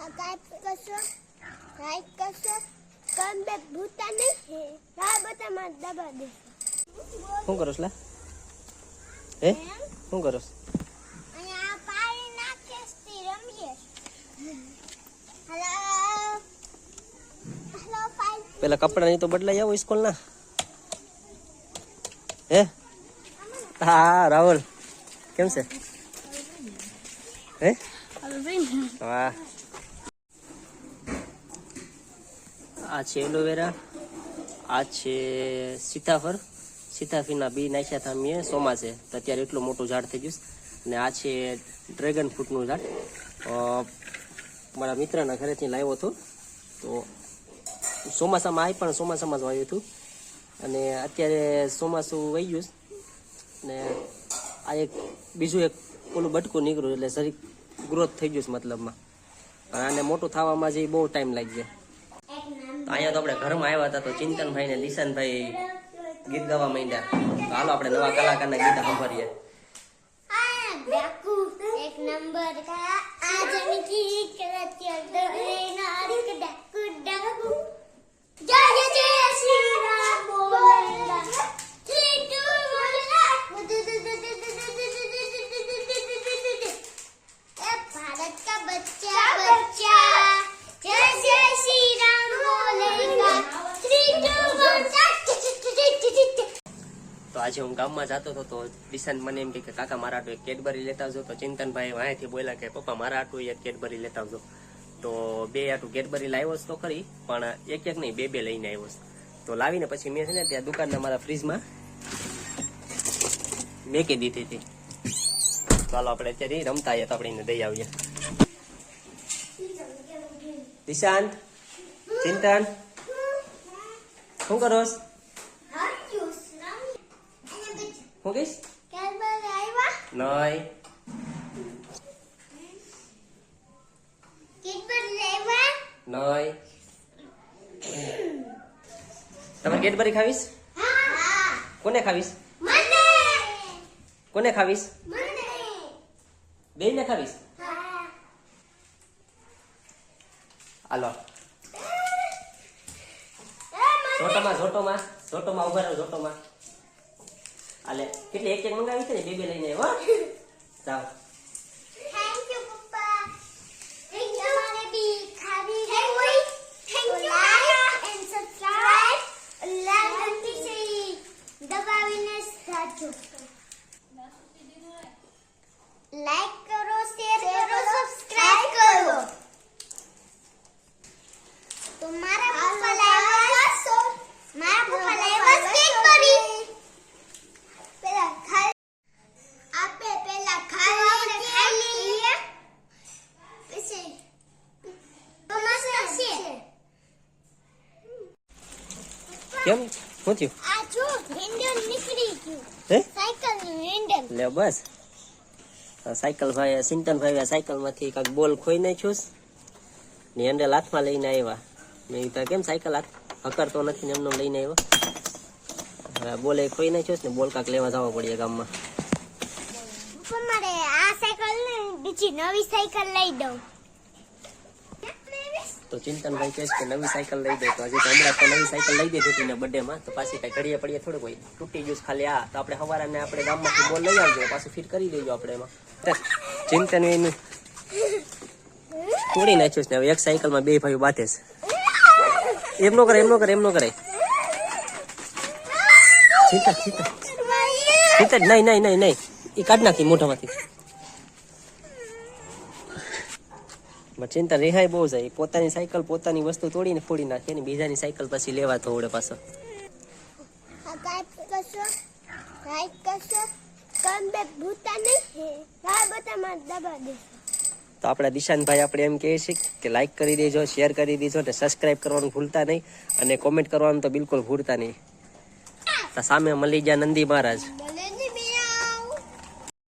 like કરશો કમ બે ભૂતા નહીં રાહ બતા માં દબા દે શું કરોસ લા હે શું કરોસ અહીંયા પાણી નાખે સ્તી રમીએ હેલો હેલો ફાઈલ પેલા કપડા ની તો બદલાઈ આવો સ્કૂલ ના હે હા રાહુલ કેમ છે હે વાહ આ છે એલોવેરા આ છે સીતાફળના બી નાખ્યા હતા મેં ચોમાસે તો અત્યારે એટલું મોટું ઝાડ થઈ ગયું અને આ છે ડ્રેગન ફ્રૂટનું ઝાડ મારા મિત્રના ઘરેથી લાવ્યો હતો તો ચોમાસામાં આવી પણ ચોમાસામાં જ વાવ્યું હતું અને અત્યારે ચોમાસું વહી ગયું ને આ એક બીજું એક ઓલું બટકું નીકળ્યું એટલે શરીર ગ્રોથ થઈ ગયું મતલબમાં પણ આને મોટું થવામાં જે બહુ ટાઈમ લાગી જાય તો અહીંયા તો આપણે ઘરમાં આવ્યા હતા તો ચિંતનભાઈ ને દિશાનભાઈ ગીત ગાવા માંડ્યા તો હાલો આપણે નવા કલાકારના ગીત સાંભળીએ એક નંબર કા આજની કી કરત્ય દરે નારિક ડકુ ડકુ જય જય શ્રી રામ બોલા 3 2 1 भारत का बच्चा बच्चा जय जय श्री राम बोलेगा 3 2 1 તો આજે હું ગામમાં જતો હતો તો દિશાન મને એમ કે કાકા મારા આટું એક કેડબરી લેતા આવજો તો ચિંતનભાઈ અહીંયાથી બોલ્યા કે પપ્પા મારા આટું એક કેડબરી લેતા આવજો તો બે આટું કેડબરી લાવ્યો તો ખરી પણ એક નહીં બે લઈને આવ્યો તો લાવીને પછી મેં છે ને ત્યાં દુકાનના મારા ફ્રીજમાં મેકી દીધી હતી ચાલો આપણે અત્યારે રમતા આવીએ તો આપણે એને દઈ આવીએ દિશાંત ચિંતન શું કરોસ હું કહીશ નહીં નહીં તમે કેડબરી ખાવીશ કોને ખાવીશ કોને ખાવીશ બે ને ખાવીશ હાલો ઝોટોમાં ઉભા રહો ઝોટોમાં હાલે કેટલી એક મંગાવી છે ને બે લઈને આવ્યો જાઓ thank you papa thank you हमारे भी खावी है कोई thank you like and subscribe like घंटी से दबाવીને સાચો लाइक करो शेयर करो सब्सक्राइब करो तो मारा पप्पा लाया केक बरी પેલા ખાઈ આપે પેલા ખાઈ લઈએ પછી મસ્ત છે કેમ શું થયું આ જો હેન્ડલ નીકળી ગયું હે સાયકલ નું હેન્ડલ લે બસ સાયકલ ભાઈ ચિંતનભાઈ સાયકલ માંથી કાંક બોલ ખોઈ નાખ્યું ને હેન્ડલ હાથમાં લઈને આવ્યા મેં કીધું કેમ સાયકલ હાથ હકરતો નથી ને એમનો લઈને આવ્યો બોલે ખોઈ નાખ્યો ને બોલ કાંક લેવા જવા પડ્યા ગામમાં પણ મારે આ સાયકલ ને બીજી નવી સાયકલ લઈ દઉં તો ચિંતનભાઈ કહે છે કે નવી સાયકલ લઈ દે તો હજી તો હમણાં તો નવી સાયકલ લઈ દીધી હતી ને બર્થડે માં તો પાછી કઈ ઘડીએ પડીએ થોડું કોઈ તૂટી ગયું ખાલી આ તો આપણે સવારે આપણે ગામમાંથી બોલ લઈ આવજો પાછું ફિટ કરી દેજો આપણે એમાં ચિંતન એનું તોડી નાખ્યું ને હવે એક સાયકલમાં બે ભાઈઓ બાંધે છે એમ નો કરે ચિંતન નહીં એ કાઢ નાખી મોઢામાંથી ચિંતા રિહાય બહુ જાય પોતાની સાયકલ પોતાની વસ્તુ તોડીને ફોડી નાખે ને બીજાની સાયકલ પછી લેવા તો આવડે પાછો લાઈક કરશો કમ બે ભૂતા નહીં રાહ બતા માં દબા દે તો આપણા દિશાનભાઈ આપણે એમ કહે છે કે લાઈક કરી દેજો શેર કરી દેજો અને સબસ્ક્રાઇબ કરવાનું ભૂલતા નહીં અને કોમેન્ટ કરવાનું તો બિલકુલ ભૂલતા નહીં સામે મળી ગયા નંદી મહારાજ